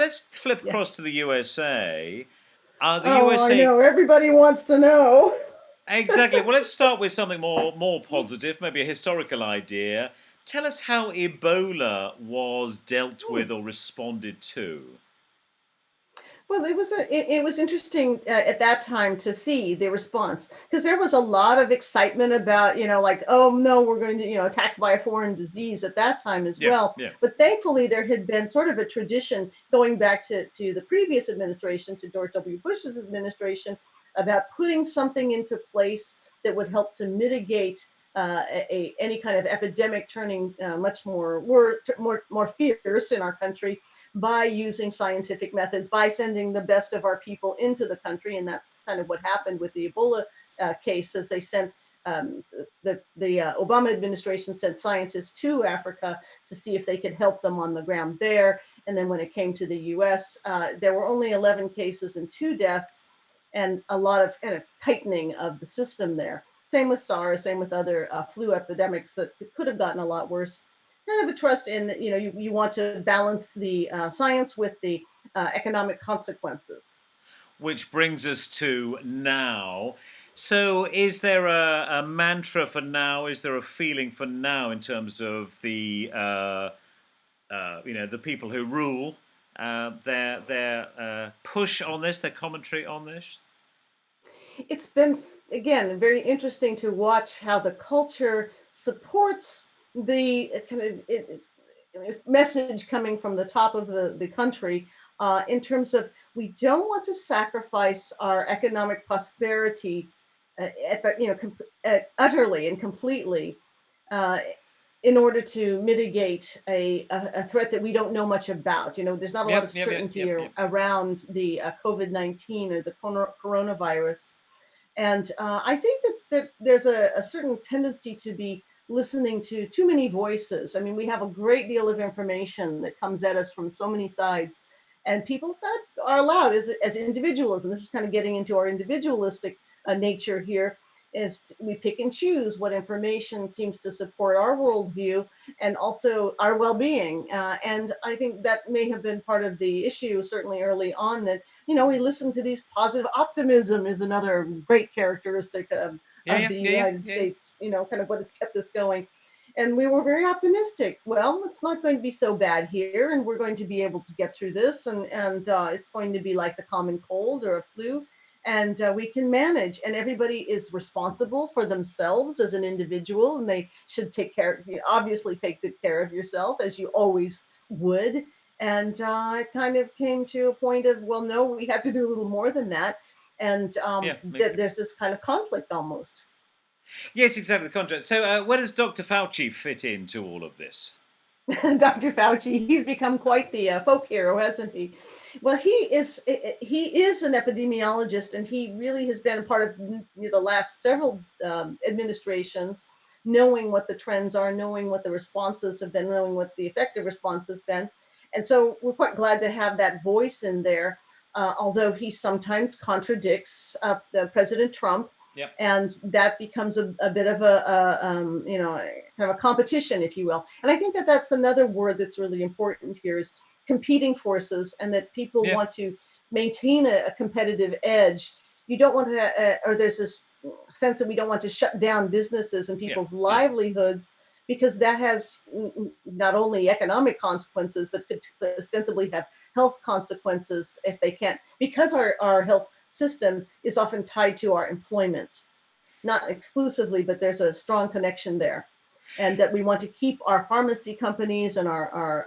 let's flip Yeah. across to the USA. The Oh, I USA know. Everybody wants to know. exactly. Well, let's start with something more positive, maybe a historical idea. Tell us how Ebola was dealt Hmm. with or responded to. Well, it was interesting at that time to see the response because there was a lot of excitement about like, oh no, we're going to attacked by a foreign disease at that time as Yeah, well. yeah. But thankfully, there had been sort of a tradition going back to the previous administration, to George W. Bush's administration, about putting something into place that would help to mitigate any kind of epidemic turning much more fierce in our country by using scientific methods, by sending the best of our people into the country. And that's kind of what happened with the Ebola case, as they sent the Obama administration sent scientists to Africa to see if they could help them on the ground there. And then when it came to the US, there were only 11 cases and 2 deaths, and a lot of kind of tightening of the system there. Same with SARS, same with other flu epidemics that could have gotten a lot worse. Kind of a trust in that, you want to balance the science with the economic consequences. Which brings us to now. So, is there a mantra for now? Is there a feeling for now in terms of the the people who rule, their push on this, their commentary on this? It's been, again, very interesting to watch how the culture supports the kind of message coming from the top of the country, in terms of, we don't want to sacrifice our economic prosperity at the, utterly and completely, uh, in order to mitigate a threat that we don't know much about. There's not a lot of Yep, yep, yep, certainty yep, yep. around the COVID-19 or the coronavirus. And I think that there's a certain tendency to be listening to too many voices. I mean, we have a great deal of information that comes at us from so many sides, and people kind of are allowed as individuals, and this is kind of getting into our individualistic nature here, we pick and choose what information seems to support our worldview and also our well-being. And I think that may have been part of the issue, certainly early on, that we listen to these positive. Optimism is another great characteristic Yeah, of yeah, the yeah, yeah, United yeah. States, kind of what has kept us going. And we were very optimistic. Well, it's not going to be so bad here, and we're going to be able to get through this, and it's going to be like the common cold or a flu, and we can manage. And everybody is responsible for themselves as an individual, and they should obviously take good care of yourself, as you always would. And it kind of came to a point of, well, no, we have to do a little more than that. And Yeah, there's this kind of conflict almost. yes, exactly the contrast. So, where does Dr. Fauci fit into all of this? Dr. Fauci, he's become quite the folk hero, hasn't he? Well, he is an epidemiologist, and he really has been a part of the last several administrations, knowing what the trends are, knowing what the responses have been, knowing what the effective response has been. And so we're quite glad to have that voice in there, although he sometimes contradicts President Trump, Yep. and that becomes a bit of kind of a competition, if you will. And I think that that's another word that's really important here, is competing forces, and that people Yeah. want to maintain a competitive edge. You don't want to, or there's this sense that we don't want to shut down businesses and Yeah. people's Yeah. livelihoods, because that has not only economic consequences, but could ostensibly have health consequences if they can't, because our health system is often tied to our employment, not exclusively, but there's a strong connection there. And that we want to keep our pharmacy companies and our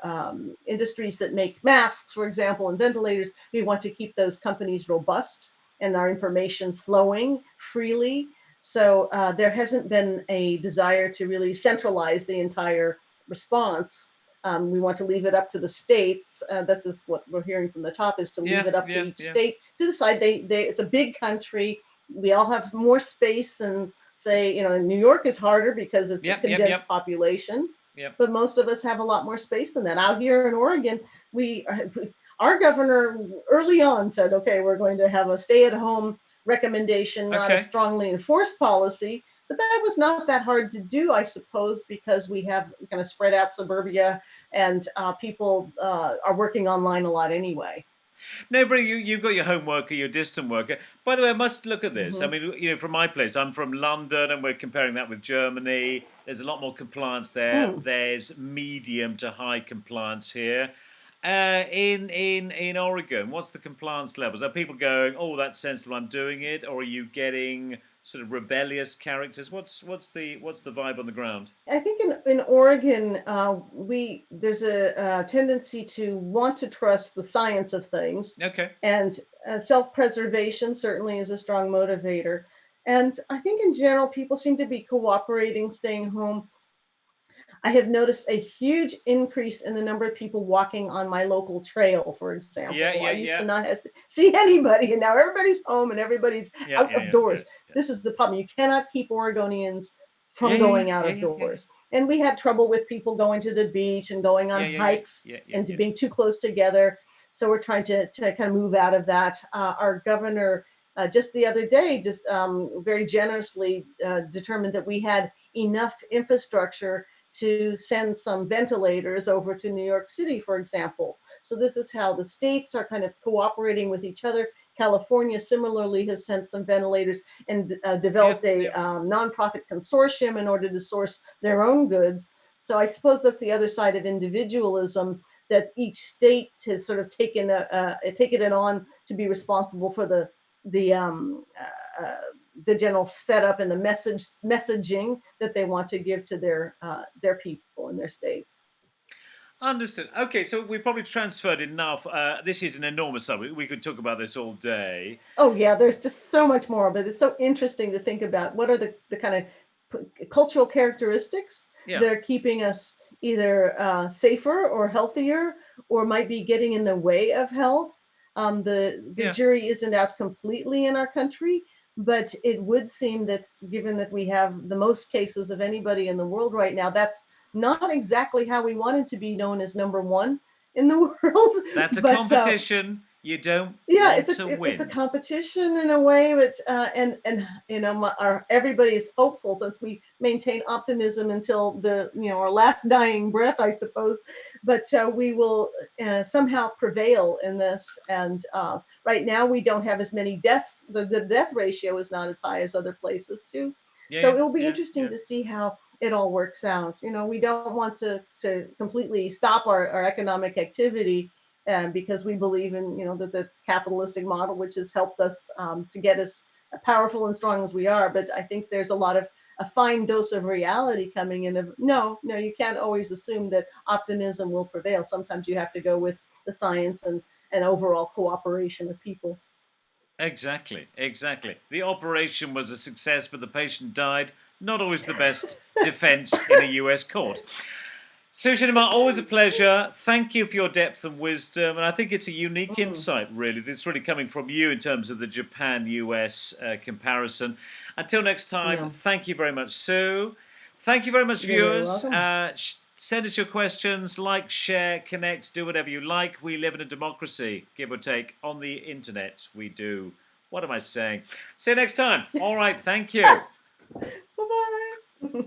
industries that make masks, for example, and ventilators, we want to keep those companies robust and our information flowing freely. So there hasn't been a desire to really centralize the entire response. We want to leave it up to the states. This is what we're hearing from the top, is to leave Yeah. it up to Yeah. each Yeah. state to decide. It's a big country. We all have more space than, say, New York is harder because it's a Yep. Yep. condensed Yep. population, Yep. but most of us have a lot more space than that. Out here in Oregon, we our governor early on said, okay, we're going to have a stay-at-home recommendation, not a Okay. strongly enforced policy, But that was not that hard to do, I suppose, because we have kind of spread out suburbia, and people are working online a lot anyway. No, but you've got your home worker, your distant worker. By the way, I must look at this. I Hmm. mean, from my place, I'm from London, and we're comparing that with Germany. There's a lot more compliance there. Mm. There's medium to high compliance here. In Oregon, what's the compliance levels? Are people going, "Oh, that's sensible, I'm doing it," or are you getting sort of rebellious characters? What's the vibe on the ground? I think in Oregon, we there's a tendency to want to trust the science of things, Okay. and self-preservation certainly is a strong motivator. And I think in general, people seem to be cooperating, staying home. I have noticed a huge increase in the number of people walking on my local trail, for Yeah, example. yeah, I used to yeah, not see anybody, and now everybody's home and everybody's yeah, out yeah, of yeah, yeah, doors. This is the problem. You cannot keep Oregonians yeah, from yeah, yeah, going out yeah, of yeah, yeah, doors. And we had trouble with people going to the beach and going yeah, on yeah, yeah, hikes yeah, yeah, and yeah. being too close together. So we're trying to kind of move out of that. Our governor just the other day just very generously determined that we had enough infrastructure to send some ventilators over to New York City, for example. So this is how the states are kind of cooperating with each other. California similarly has sent some ventilators and developed Yep, a yep. nonprofit consortium in order to source their own goods. So I suppose that's the other side of individualism, that each state has sort of taken it on to be responsible for the the general setup and the messaging that they want to give to their people in their state. Understood. Okay, so we probably transferred enough. This is an enormous subject. We could talk about this all day. Oh yeah, there's just so much more, but it's so interesting to think about what are the kind of cultural characteristics Yeah, that are keeping us either safer or healthier, or might be getting in the way of health. The yeah. jury isn't out completely in our country, but it would seem that given that we have the most cases of anybody in the world right now, that's not exactly how we wanted to be known as number one in the world. That's a But competition you don't yeah, want to it's a win. competition in a way, but and you know, everybody is hopeful, since we maintain optimism until our last dying breath, I suppose. But we will somehow prevail in this. And right now, we don't have as many deaths. The death ratio is not as high as other places too. So Yeah, it will be yeah, interesting yeah. to see how it all works out. We don't want to completely stop our economic activity, because we believe in that's capitalistic model, which has helped us to get us powerful and strong as we are. But I think there's a lot of a fine dose of reality coming in. Of no, you can't always assume that optimism will prevail. Sometimes you have to go with the science and overall cooperation of people. Exactly, exactly. The operation was a success, but the patient died. Not always the best defense in a US court. So, Shinima, always a pleasure. Thank you for your depth and wisdom. And I think it's a unique Mm, insight, really. This is really coming from you in terms of the Japan US comparison. Until next time, yeah, thank you very much, Sue. Thank you very much, you're very viewers. welcome. Send us your questions, like, share, connect, do whatever you like. We live in a democracy, give or take, on the internet. We do. What am I saying? See you next time. All right, thank you. Bye bye.